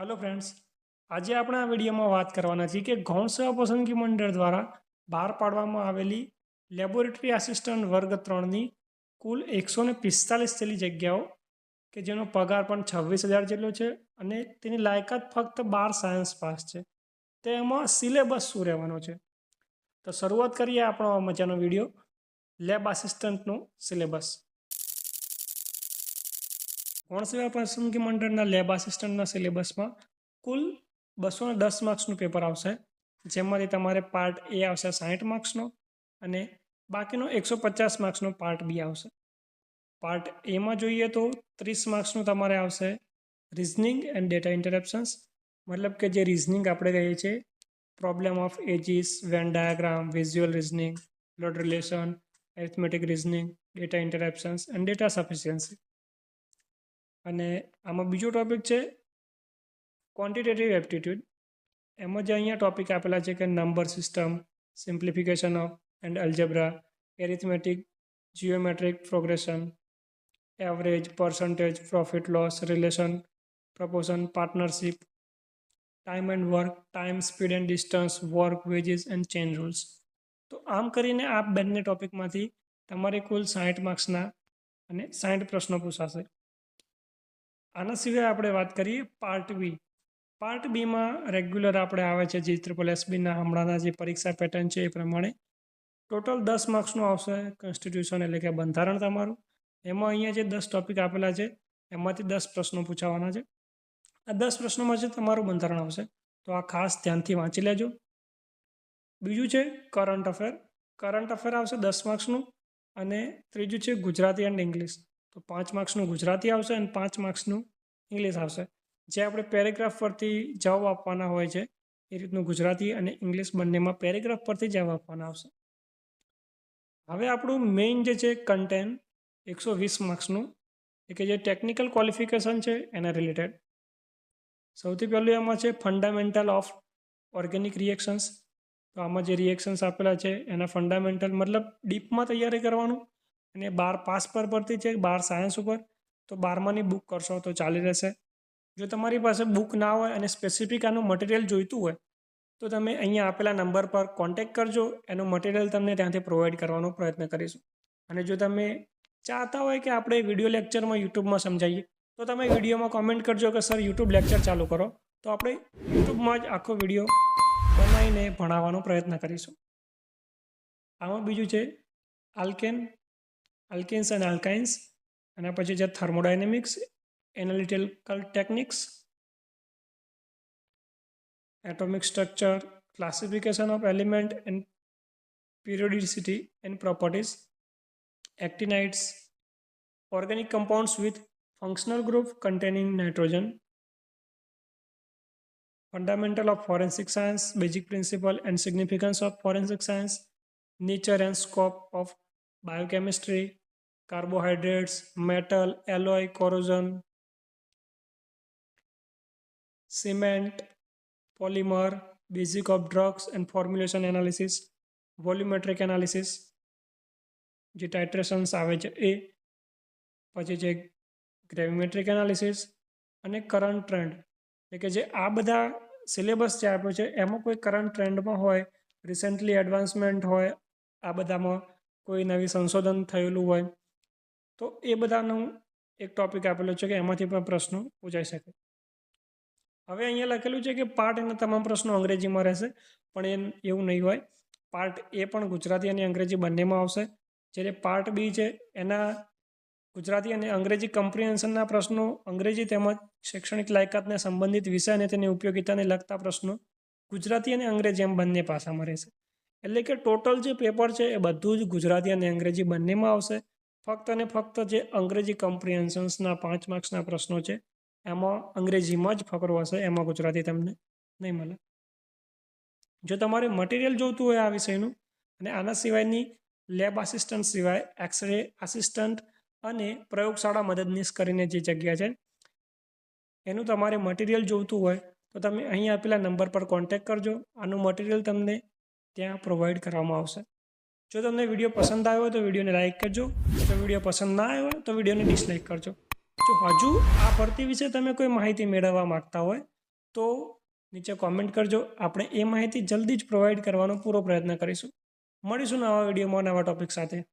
Hello friends, आज આપણે આ વિડીયોમાં વાત કરવાના છીએ કે ગૌણ સેવા પસંદગી મંડળ દ્વારા બહાર પાડવામાં આવેલી લેબોરેટરી આસિસ્ટન્ટ વર્ગ 3ની કુલ 145 જેટલી જગ્યાઓ કે જેનો પગાર પણ 26,000 જેટલો છે અને તેની લાયકાત ફક્ત 12 સાયન્સ પાસ છે. તેમાં સિલેબસ શું રહેવાનો છે? તો શરૂઆત કરીએ આપણો આ મજાનો વિડીયો લેબ આસિસ્ટન્ટનો સિલેબસ. ગૌણ સેવા પસંદગી મંડળના લેબ આસિસ્ટન્ટના સિલેબસમાં કુલ 210 માર્ક્સનું પેપર આવશે, જેમાંથી તમારે પાર્ટ એ આવશે 60 માર્ક્સનો અને બાકીનો 150 માર્ક્સનો પાર્ટ બી આવશે. પાર્ટ એમાં જોઈએ તો 30 માર્ક્સનું તમારે આવશે રિઝનિંગ એન્ડ ડેટા ઇન્ટરેપ્શન્સ, મતલબ કે જે રિઝનિંગ આપણે કહીએ છીએ, problem of ages, Venn diagram, visual reasoning, blood relation, arithmetic reasoning, data interpretations and data sufficiency. અને આમાં બીજો ટોપિક છે ક્વોન્ટિટેટિવ એપ્ટિટ્યૂડ. એમાં જે અહીંયા ટોપિક આપેલા છે કે number system, simplification of and algebra, arithmetic, geometric progression, average, percentage, profit loss, relation, proportion, partnership, time and work, time, speed and distance, work, veggies and chain rules. તો આમ કરીને આ બંને ટોપિકમાંથી તમારે કુલ 60 માર્ક્સના અને 60 પ્રશ્નો પૂછાશે. આના સિવાય આપણે વાત કરીએ પાર્ટ બી. પાર્ટ બીમાં રેગ્યુલર આપણે આવે છે GSSBના હમણાંના જે પરીક્ષા પેટર્ન છે એ પ્રમાણે ટોટલ 10 માર્ક્સનું આવશે કોન્સ્ટિટ્યુશન, એટલે કે બંધારણ તમારું. એમાં અહીંયા જે 10 ટોપિક આપેલા છે એમાંથી 10 પ્રશ્નો પૂછાવાના છે. આ 10 પ્રશ્નોમાં છે તમારું બંધારણ આવશે, તો આ ખાસ ધ્યાનથી વાંચી લેજો. બીજું છે કરંટ અફેર. કરંટ અફેર આવશે 10 માર્ક્સનું અને ત્રીજું છે ગુજરાતી એન્ડ ઇંગ્લિશ. તો 5 માર્ક્સનું ગુજરાતી આવશે અને 5 માર્ક્સનું ઇંગ્લિશ આવશે. જે આપણે પેરેગ્રાફ પરથી જવાબ આપવાના હોય છે એ રીતનું ગુજરાતી અને ઇંગ્લિશ બંનેમાં પેરેગ્રાફ પરથી જવાબ આપવાના આવશે. હવે આપણું મેઇન જે છે કન્ટેન્ટ 120 માર્ક્સનું, એ કે જે ટેકનિકલ ક્વોલિફિકેશન છે એના રિલેટેડ. સૌથી પહેલું એમાં છે ફંડામેન્ટલ ઓફ ઓર્ગેનિક રિએક્શન્સ. તો આમાં જે રિએક્શન્સ આપેલા છે એના ફંડામેન્ટલ મતલબ ડીપમાં તૈયારી કરવાનું, અને 12 પાસ પરથી છે 12 સાયન્સ ઉપર. તો 12માની બુક કરશો તો ચાલી રહેશે. જો તમારી પાસે બુક ના હોય અને સ્પેસિફિક આનું મટીરિયલ જોઈતું હોય તો તમે અહીંયા આપેલા નંબર પર કોન્ટેક્ટ કરજો, એનું મટીરિયલ તમને ત્યાંથી પ્રોવાઈડ કરવાનો પ્રયત્ન કરીશું. અને જો તમે ચાહતા હોય કે આપણે વિડીયો લેક્ચરમાં યુટ્યુબમાં સમજાવીએ તો તમે વિડીયોમાં કોમેન્ટ કરજો કે સર યુટ્યુબ લેક્ચર ચાલુ કરો, તો આપણે યુટ્યુબમાં જ આખો વિડીયો બનાવીને ભણાવવાનો પ્રયત્ન કરીશું. આમાં બીજું છે આલ્કેન્સ એન્ડ આલ્કાઇન્સ, અને પછી છે thermodynamics, analytical techniques, atomic structure, classification of element and periodicity and properties, actinides, organic compounds with functional group containing nitrogen, fundamental of forensic science, basic principle and significance of forensic science, nature and scope of biochemistry, carbohydrates, metal, alloy, corrosion, cement, polymer, basic of drugs and formulation analysis, volumetric analysis, જે ટાઇટ્રેશન્સ આવે છે એ, પછી છે ગ્રેવિમેટ્રિક analysis અને current trend. એટલે કે જે આ બધા સિલેબસ જે આપ્યો છે એમાં કોઈ કરંટ ટ્રેન્ડમાં હોય, રિસેન્ટલી એડવાન્સમેન્ટ હોય, આ બધામાં કોઈ નવી સંશોધન થયેલું હોય તો એ બધાનું એક ટોપિક આપેલો છે કે એમાંથી પણ પ્રશ્નો પૂછાઈ શકે. હવે અહીંયા લખેલું છે કે પાર્ટ એના તમામ પ્રશ્નો અંગ્રેજીમાં રહેશે, પણ એવું નહીં હોય. પાર્ટ એ પણ ગુજરાતી અને અંગ્રેજી બંનેમાં આવશે. જ્યારે પાર્ટ બી છે એના ગુજરાતી અને અંગ્રેજી કમ્પ્રિહેન્શનના પ્રશ્નો અંગ્રેજી તેમજ શૈક્ષણિક લાયકાતને સંબંધિત વિષય અને તેની ઉપયોગિતાને લગતા પ્રશ્નો ગુજરાતી અને અંગ્રેજી એમ બંને ભાષામાં રહેશે. એટલે કે ટોટલ જે પેપર છે એ બધું જ ગુજરાતી અને અંગ્રેજી બંનેમાં આવશે. ફક્ત અને ફક્ત જે અંગ્રેજી કમ્પ્રિહેન્શન્સના 5 માર્ક્સના પ્રશ્નો છે એમાં અંગ્રેજીમાં જ ફકરો હશે, એમાં ગુજરાતી તમને નહીં મળે. જો તમારે મટીરિયલ જોઈતું હોય આ વિષયનું અને આના સિવાયની લેબ આસિસ્ટન્ટ સિવાય એક્સરે આસિસ્ટન્ટ અને પ્રયોગશાળા મદદનીશ કરીને જે જગ્યા છે એનું તમારે મટીરિયલ જોઈતું હોય તો તમે અહીં આપેલા નંબર પર કોન્ટેક્ટ કરજો. આનું મટીરિયલ તમને ત્યાં પ્રોવાઈડ કરવામાં આવશે. જો તમને વિડીયો પસંદ આવ્યો હોય તો વિડીયોને લાઇક કરજો, જો વિડીયો પસંદ ના આવ્યો હોય તો વિડીયોને ડિસલાઇક કરજો. જો હજુ આ ભરતી વિશે તમે કોઈ માહિતી મેળવવા માગતા હોય તો નીચે કોમેન્ટ કરજો. આપણે એ માહિતી જલ્દી જ પ્રોવાઈડ કરવાનો પૂરો પ્રયત્ન કરીશું. મળીશું નવા વિડીયોમાં નવા ટોપિક સાથે.